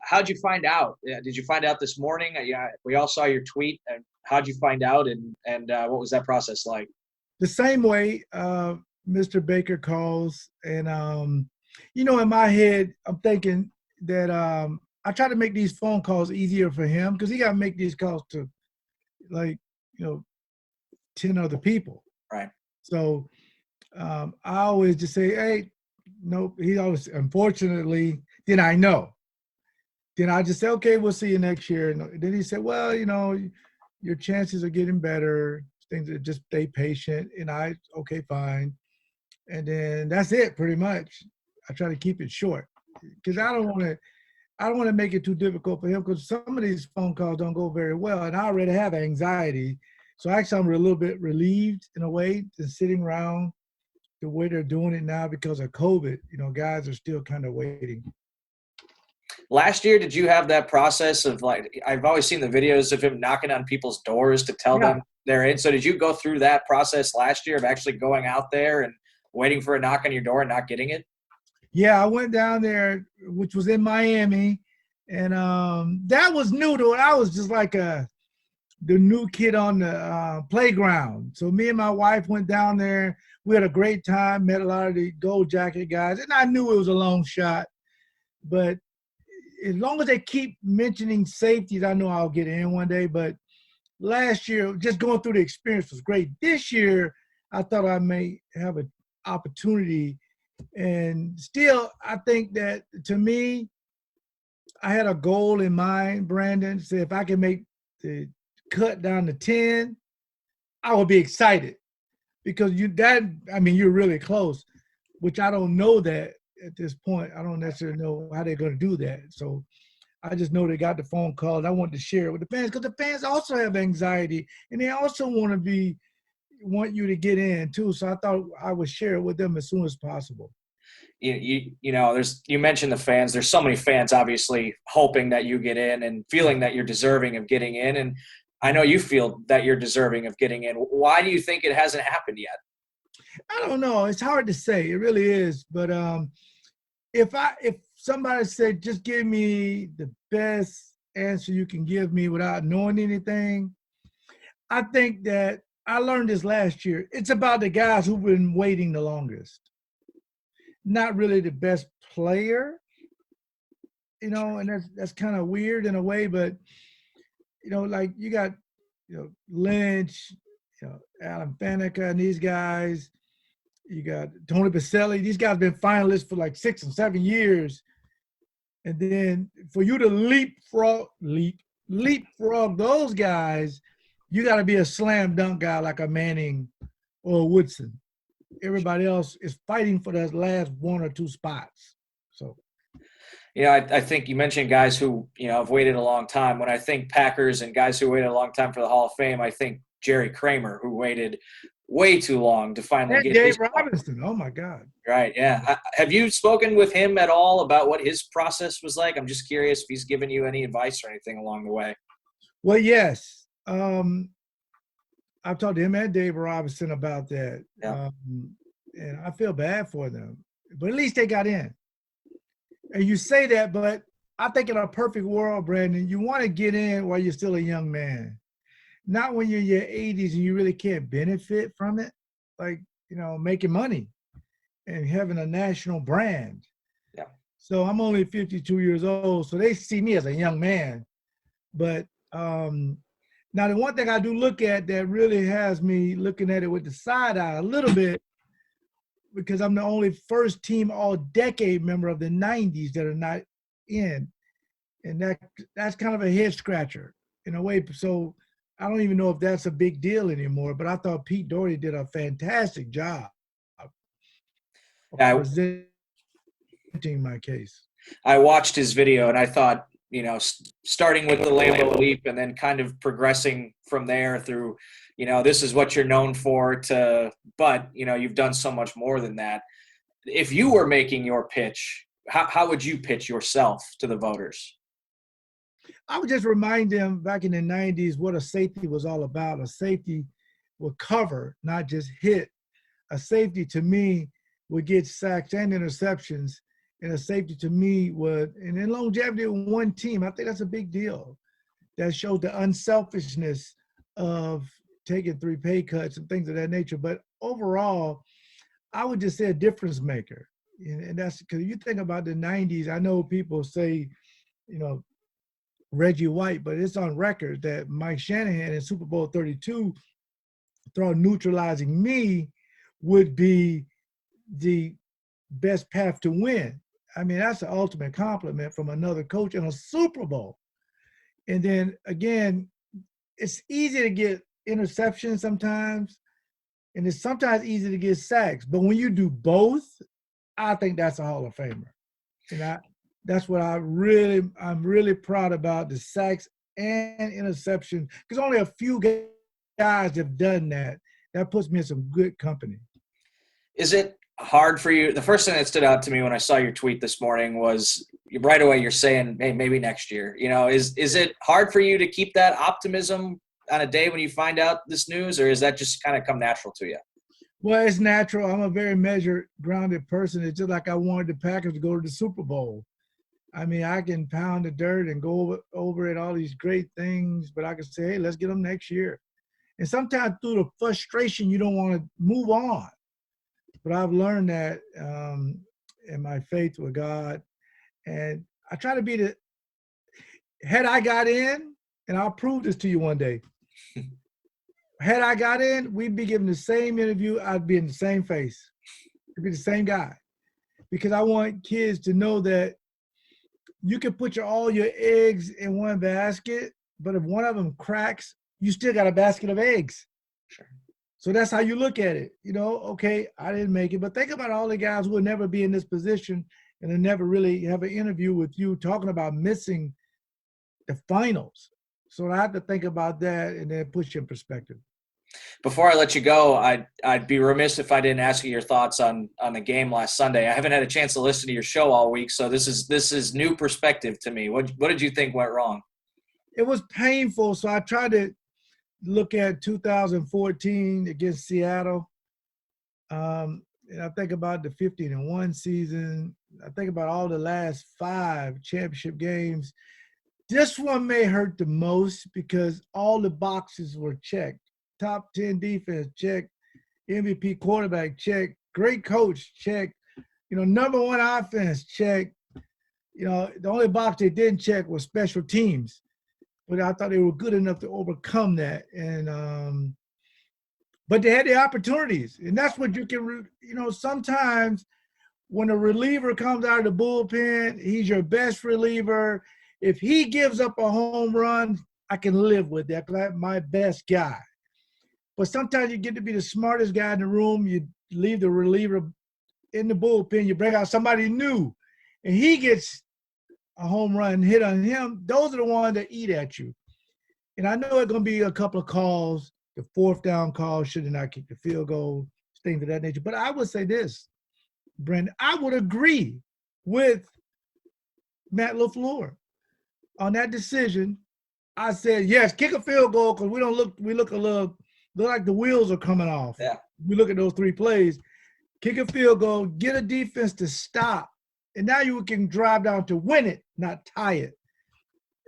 how'd you find out? Did you find out this morning? Yeah, we all saw your tweet. And how'd you find out? And what was that process like? The same way Mr. Baker calls, and in my head, I'm thinking that I try to make these phone calls easier for him because he got to make these calls to like you know 10 other people. Right. So I always just say, hey, nope. He always, unfortunately, then I know. Then I just say, okay, we'll see you next year. And then he said, well, your chances are getting better. Things that just stay patient. And okay, fine. And then that's it, pretty much. I try to keep it short because I don't want to make it too difficult for him because some of these phone calls don't go very well, and I already have anxiety. So actually, I'm a little bit relieved in a way than sitting around the way they're doing it now because of COVID. Guys are still kind of waiting. Last year, did you have that process of like, I've always seen the videos of him knocking on people's doors to tell Yeah, them they're in. So did you go through that process last year of actually going out there and waiting for a knock on your door and not getting it? yeah. I went down there, which was in Miami, and that was new to it. I was just like the new kid on the playground. So me and my wife went down there. We had a great time, met a lot of the gold jacket guys, and I knew it was a long shot. But as long as they keep mentioning safeties, I know I'll get in one day. But last year, just going through the experience was great. This year, I thought I may have an opportunity. And still, I think that to me, I had a goal in mind, Brandon. Say if I can make the cut down to 10, I would be excited because you're really close, which I don't know that at this point. I don't necessarily know how they're going to do that. So I just know they got the phone call and I want to share it with the fans because the fans also have anxiety and they also want you to get in too. So I thought I would share it with them as soon as possible. You mentioned the fans. There's so many fans obviously hoping that you get in and Yeah. feeling that you're deserving of getting in. And I know you feel that you're deserving of getting in. Why do you think it hasn't happened yet? I don't know. It's hard to say. It really is. But if somebody said just give me the best answer you can give me without knowing anything, I think that I learned this last year. It's about the guys who've been waiting the longest, not really the best player, and that's kind of weird in a way, but like you got, Lynch, Alan Faneca and these guys. You got Tony Baselli. These guys been finalists for like 6 or 7 years. And then for you to leapfrog those guys, you got to be a slam dunk guy like a Manning or a Woodson. Everybody else is fighting for those last one or two spots. So, I think you mentioned guys who, have waited a long time. When I think Packers and guys who waited a long time for the Hall of Fame, I think Jerry Kramer, who waited way too long to finally and get Dave his spot. Robinson, oh my God. Right, yeah. Have you spoken with him at all about what his process was like? I'm just curious if he's given you any advice or anything along the way. Well, yes. I've talked to him and Dave Robinson about that. Yeah. And I feel bad for them, but at least they got in. And you say that, but I think in a perfect world, Brandon, you want to get in while you're still a young man, not when you're in your 80s and you really can't benefit from it, like, making money and having a national brand. Yeah. So I'm only 52 years old, so they see me as a young man. But now the one thing I do look at that really has me looking at it with the side eye a little bit, because I'm the only first team all decade member of the 90s that are not in. And that's kind of a head scratcher in a way. So I don't even know if that's a big deal anymore, but I thought Pete Doherty did a fantastic job of I, presenting my case. I watched his video and I thought, starting with the Lambeau leap and then kind of progressing from there through, this is what you're known for but, you've done so much more than that. If you were making your pitch, how would you pitch yourself to the voters? I would just remind them back in the 90s what a safety was all about. A safety would cover, not just hit. A safety to me would get sacks and interceptions, and a safety to me would, and then longevity with one team, I think that's a big deal. That shows the unselfishness of taking 3 pay cuts and things of that nature. But overall, I would just say a difference maker. And that's because you think about the 90s, I know people say, you know, Reggie White, but it's on record that Mike Shanahan in Super Bowl 32, through neutralizing me, would be the best path to win. I mean, that's the ultimate compliment from another coach in a Super Bowl. And then again, it's easy to get interceptions sometimes, and it's sometimes easy to get sacks. But when you do both, I think that's a Hall of Famer. And that's what I'm really proud about, the sacks and interception, because only a few guys have done that. That puts me in some good company. Is it hard for you? The first thing that stood out to me when I saw your tweet this morning was right away you're saying, hey, maybe next year. You know, is it hard for you to keep that optimism on a day when you find out this news, or is that just kind of come natural to you? Well, it's natural. I'm a very measured, grounded person. It's just like I wanted the Packers to go to the Super Bowl. I mean, I can pound the dirt and go over it, all these great things, but I can say, hey, let's get them next year. And sometimes through the frustration, you don't want to move on. But I've learned that in my faith with God. And I try to be had I got in, and I'll prove this to you one day. Had I got in, we'd be giving the same interview. I'd be in the same face. It'd be the same guy. Because I want kids to know that you can put all your eggs in one basket, but if one of them cracks, you still got a basket of eggs. Sure. So that's how you look at it. You know, okay, I didn't make it, but think about all the guys who will never be in this position and will never really have an interview with you talking about missing the finals. So I have to think about that and then push you in perspective. Before I let you go, I'd be remiss if I didn't ask you your thoughts on the game last Sunday. I haven't had a chance to listen to your show all week, so this is new perspective to me. What did you think went wrong? It was painful, so I tried to look at 2014 against Seattle. And I think about the 15-1 season. I think about all the last 5 championship games. This one may hurt the most because all the boxes were checked. Top 10 defense, check. MVP quarterback, check. Great coach, check. You know, number 1 offense, check. You know, the only box they didn't check was special teams. But I thought they were good enough to overcome that. And but they had the opportunities. And that's what you can, you know, sometimes when a reliever comes out of the bullpen, he's your best reliever. If he gives up a home run, I can live with that because that's my best guy. But sometimes you get to be the smartest guy in the room. You leave the reliever in the bullpen. You bring out somebody new, and he gets a home run hit on him. Those are the ones that eat at you. And I know it's going to be a couple of calls, the 4th down call, should have not kicked the field goal, things of that nature. But I would say this, Brandon, I would agree with Matt LaFleur on that decision. I said, yes, kick a field goal because we look like the wheels are coming off. Yeah. We look at those 3 plays, kick a field goal, get a defense to stop. And now you can drive down to win it, not tie it.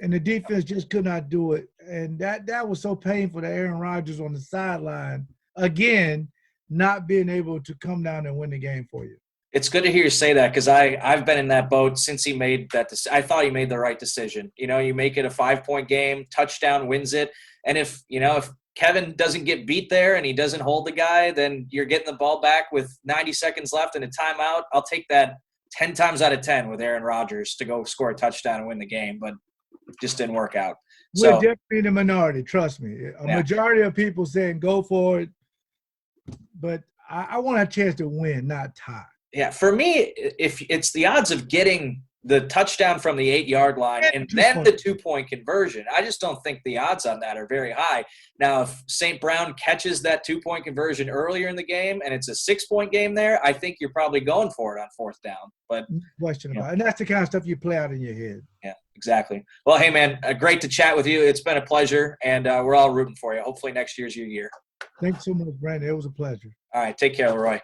And the defense just could not do it. And that was so painful to Aaron Rodgers on the sideline, again, not being able to come down and win the game for you. It's good to hear you say that because I've been in that boat since he made that – I thought he made the right decision. You know, you make it a 5-point game, touchdown wins it. And if Kevin doesn't get beat there and he doesn't hold the guy, then you're getting the ball back with 90 seconds left and a timeout. I'll take that 10 times out of 10 with Aaron Rodgers to go score a touchdown and win the game, but it just didn't work out. We're definitely in the minority, trust me. Majority of people saying go for it, but I want a chance to win, not tie. Yeah, for me, if it's the odds of getting the touchdown from the 8-yard line and then the 2-point conversion, I just don't think the odds on that are very high. Now, if St. Brown catches that 2-point conversion earlier in the game and it's a 6-point game there, I think you're probably going for it on 4th down. But no question about it. And that's the kind of stuff you play out in your head. Yeah, exactly. Well, hey, man, great to chat with you. It's been a pleasure, and we're all rooting for you. Hopefully next year's your year. Thanks so much, Brandon. It was a pleasure. All right, take care, Leroy.